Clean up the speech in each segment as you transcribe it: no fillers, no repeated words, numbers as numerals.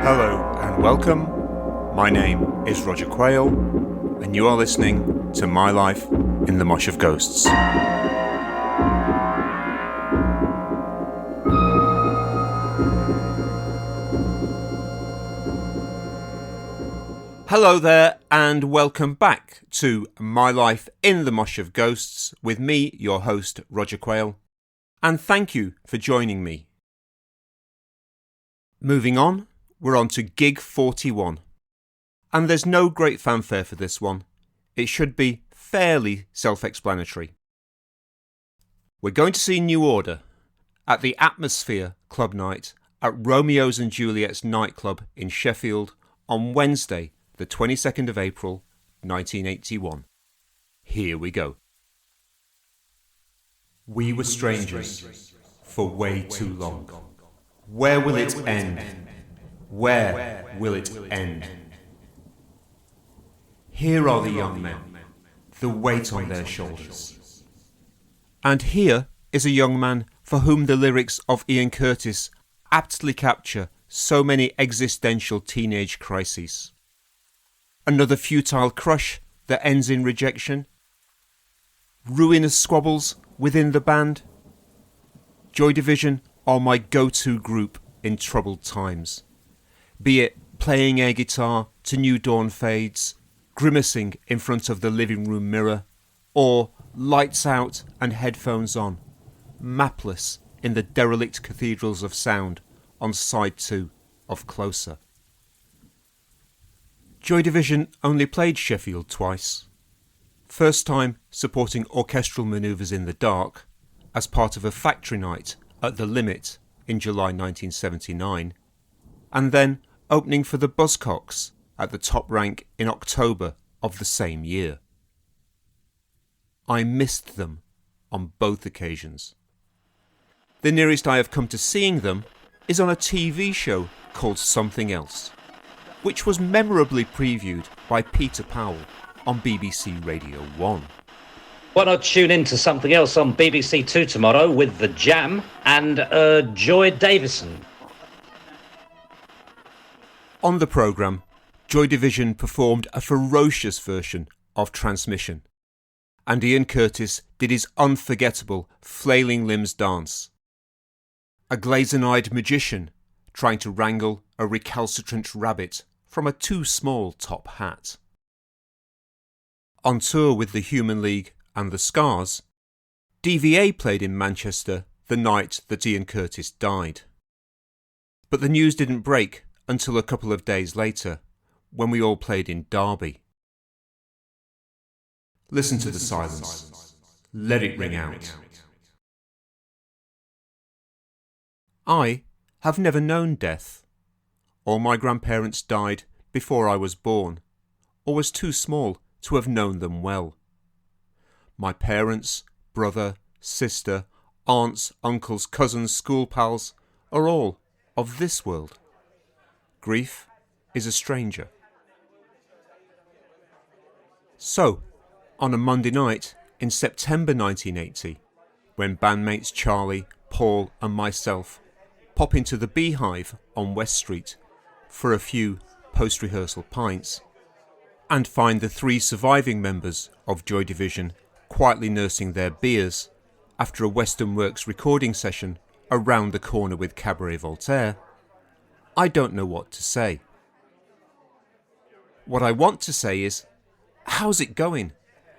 Hello and welcome. My name is Roger Quayle, and you are listening to My Life in the Mosh of Ghosts. Hello there, and welcome back to My Life in the Mosh of Ghosts with me, your host, Roger Quayle, and thank you for joining me. Moving on, we're on to Gig 41, and there's no great fanfare for this one. It should be fairly self-explanatory. We're going to see New Order at the Atmosphere Club Night at Romeo's and Juliet's nightclub in Sheffield on Wednesday, the 22nd of April, 1981. Here we go. We were strangers for way too long. Where will it end? Where will it end? Here are the young men, the weight on their shoulders. And here is a young man for whom the lyrics of Ian Curtis aptly capture so many existential teenage crises. Another futile crush that ends in rejection. Ruinous squabbles within the band. Joy Division are my go-to group in troubled times. Be it playing air guitar to New Dawn fades, grimacing in front of the living room mirror, or lights out and headphones on, mapless in the derelict cathedrals of sound on side 2 of Closer. Joy Division only played Sheffield twice. First time supporting orchestral manoeuvres in the dark as part of a factory night at The Limit in July 1979, and then opening for the Buzzcocks at the Top Rank in October of the same year. I missed them on both occasions. The nearest I have come to seeing them is on a TV show called Something Else, which was memorably previewed by Peter Powell on BBC Radio 1. Why not tune in to Something Else on BBC 2 tomorrow with The Jam and Joy Davison. On the programme, Joy Division performed a ferocious version of Transmission, and Ian Curtis did his unforgettable flailing limbs dance. A glazen-eyed magician trying to wrangle a recalcitrant rabbit from a too small top hat. On tour with the Human League and the Scars, DVA played in Manchester the night that Ian Curtis died. But the news didn't break until a couple of days later, when we all played in Derby. Listen to the silence. Let it ring out. I have never known death. All my grandparents died before I was born, or was too small to have known them well. My parents, brother, sister, aunts, uncles, cousins, school pals are all of this world. Grief is a stranger. So, on a Monday night in September 1980, when bandmates Charlie, Paul and myself pop into the Beehive on West Street for a few post-rehearsal pints, and find the 3 surviving members of Joy Division quietly nursing their beers after a Western Works recording session around the corner with Cabaret Voltaire, I don't know what to say. What I want to say is, how's it going?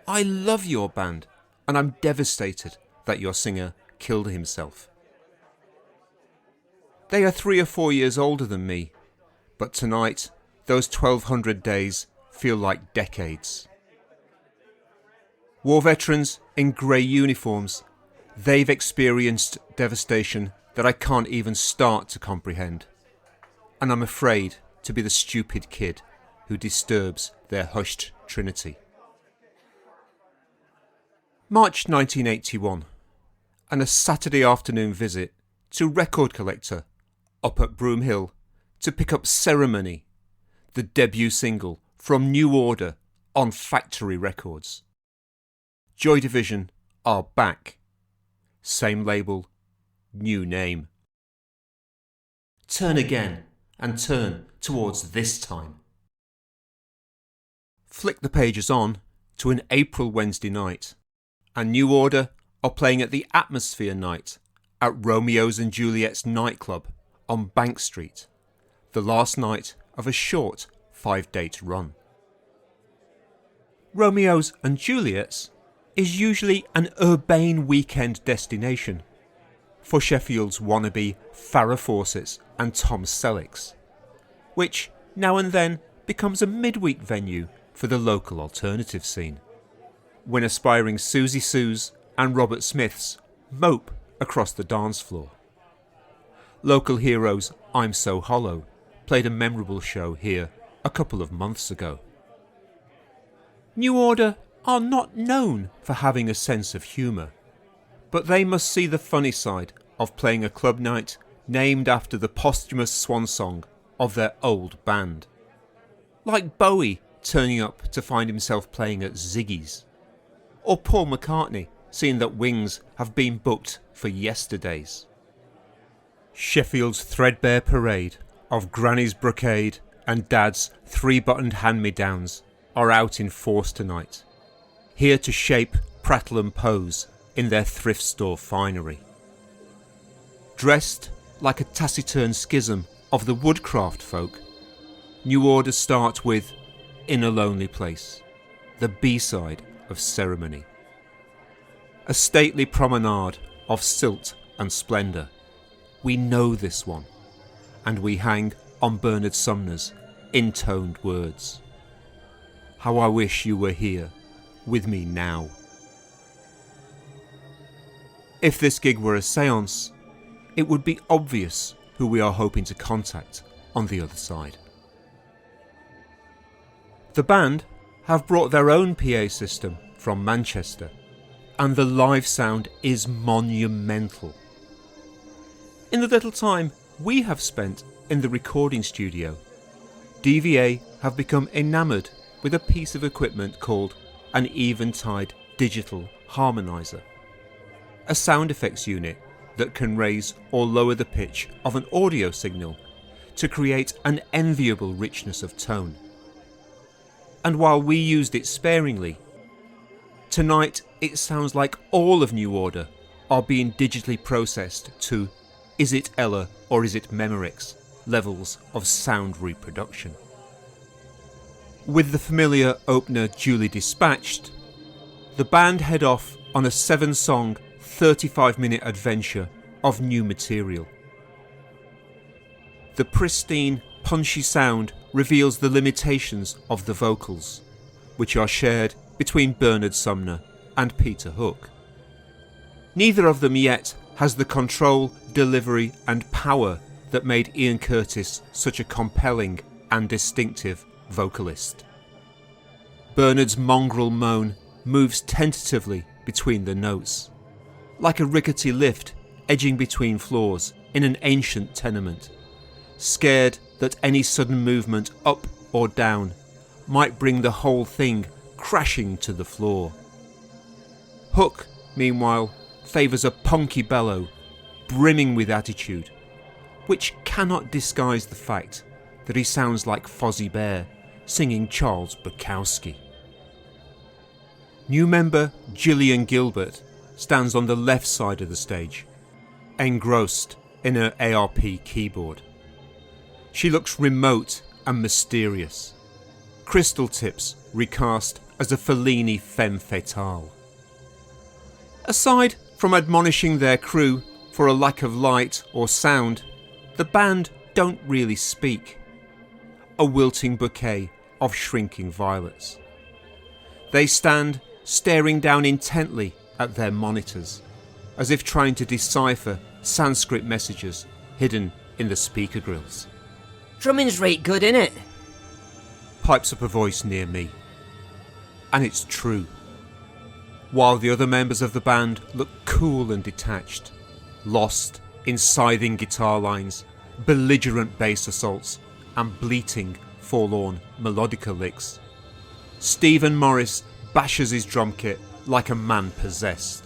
I love your band, and I'm devastated that your singer killed himself. They are 3 or 4 years older than me, but tonight, those 1200 days feel like decades. War veterans in grey uniforms, they've experienced devastation that I can't even start to comprehend. And I'm afraid to be the stupid kid who disturbs their hushed trinity. March 1981, and a Saturday afternoon visit to Record Collector up at Broom Hill to pick up Ceremony, the debut single from New Order on Factory Records. Joy Division are back. Same label, new name. Turn Again and turn towards this time. Flick the pages on to an April Wednesday night, and New Order are playing at the Atmosphere Night at Romeo's and Juliet's nightclub on Bank Street, the last night of a short 5-date run. Romeo's and Juliet's is usually an urbane weekend destination for Sheffield's wannabe Farrah Fawcett's and Tom Selleck's, which now and then becomes a midweek venue for the local alternative scene, when aspiring Susie Sues and Robert Smiths mope across the dance floor. Local heroes I'm So Hollow played a memorable show here a couple of months ago. New Order are not known for having a sense of humour, but they must see the funny side of playing a club night named after the posthumous swan song of their old band. Like Bowie turning up to find himself playing at Ziggy's, or Paul McCartney seeing that Wings have been booked for yesterdays. Sheffield's threadbare parade of Granny's brocade and Dad's 3-buttoned hand-me-downs are out in force tonight, here to shape, prattle and pose in their thrift store finery. Dressed like a taciturn schism of the woodcraft folk, New Order start with In a Lonely Place, the B-side of Ceremony. A stately promenade of silt and splendour. We know this one, and we hang on Bernard Sumner's intoned words. How I wish you were here with me now. If this gig were a séance, it would be obvious who we are hoping to contact on the other side. The band have brought their own PA system from Manchester, and the live sound is monumental. In the little time we have spent in the recording studio, DVA have become enamoured with a piece of equipment called an Eventide Digital Harmonizer, a sound effects unit that can raise or lower the pitch of an audio signal to create an enviable richness of tone. And while we used it sparingly, tonight it sounds like all of New Order are being digitally processed to is it Ella or is it Memorex levels of sound reproduction. With the familiar opener duly dispatched, the band head off on a 7-song, 35-minute adventure of new material. The pristine, punchy sound reveals the limitations of the vocals, which are shared between Bernard Sumner and Peter Hook. Neither of them yet has the control, delivery and power that made Ian Curtis such a compelling and distinctive vocalist. Bernard's mongrel moan moves tentatively between the notes, like a rickety lift edging between floors in an ancient tenement, scared that any sudden movement up or down might bring the whole thing crashing to the floor. Hook, meanwhile, favours a punky bellow, brimming with attitude, which cannot disguise the fact that he sounds like Fozzie Bear singing Charles Bukowski. New member Gillian Gilbert stands on the left side of the stage, engrossed in her ARP keyboard. She looks remote and mysterious, crystal tips recast as a Fellini femme fatale. Aside from admonishing their crew for a lack of light or sound, the band don't really speak. A wilting bouquet of shrinking violets. They stand staring down intently at their monitors, as if trying to decipher Sanskrit messages hidden in the speaker grills. Drumming's right good, innit? Pipes up a voice near me. And it's true. While the other members of the band look cool and detached, lost in scything guitar lines, belligerent bass assaults, and bleating, forlorn melodica licks, Stephen Morris bashes his drum kit like a man possessed.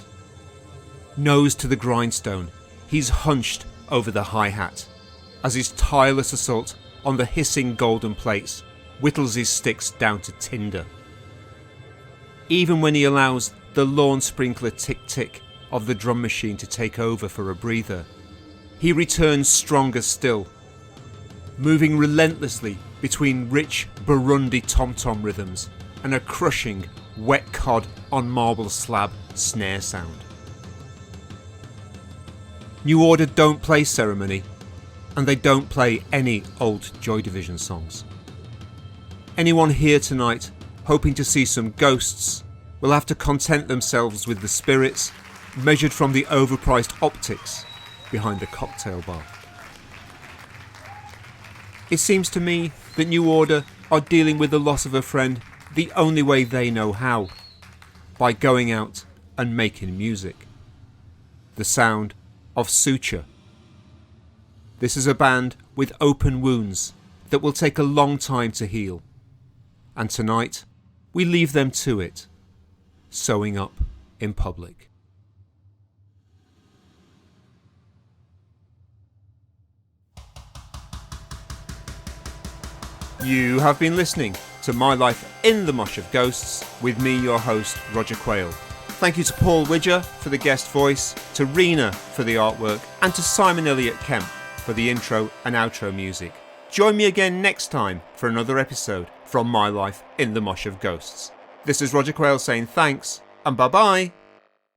Nose to the grindstone, he's hunched over the hi-hat, as his tireless assault on the hissing golden plates whittles his sticks down to tinder. Even when he allows the lawn sprinkler tick-tick of the drum machine to take over for a breather, he returns stronger still, moving relentlessly between rich Burundi tom-tom rhythms and a crushing wet cod on marble slab snare sound. New Order don't play Ceremony, and they don't play any old Joy Division songs. Anyone here tonight hoping to see some ghosts will have to content themselves with the spirits measured from the overpriced optics behind the cocktail bar. It seems to me that New Order are dealing with the loss of a friend the only way they know how, by going out and making music. The sound of suture. This is a band with open wounds that will take a long time to heal, and tonight we leave them to it, sewing up in public. You have been listening to My Life in the Mosh of Ghosts with me, your host, Roger Quayle. Thank you to Paul Widger for the guest voice, to Rionagh for the artwork, and to Simon Elliott Kemp for the intro and outro music. Join me again next time for another episode from My Life in the Mosh of Ghosts. This is Roger Quayle saying thanks and bye-bye.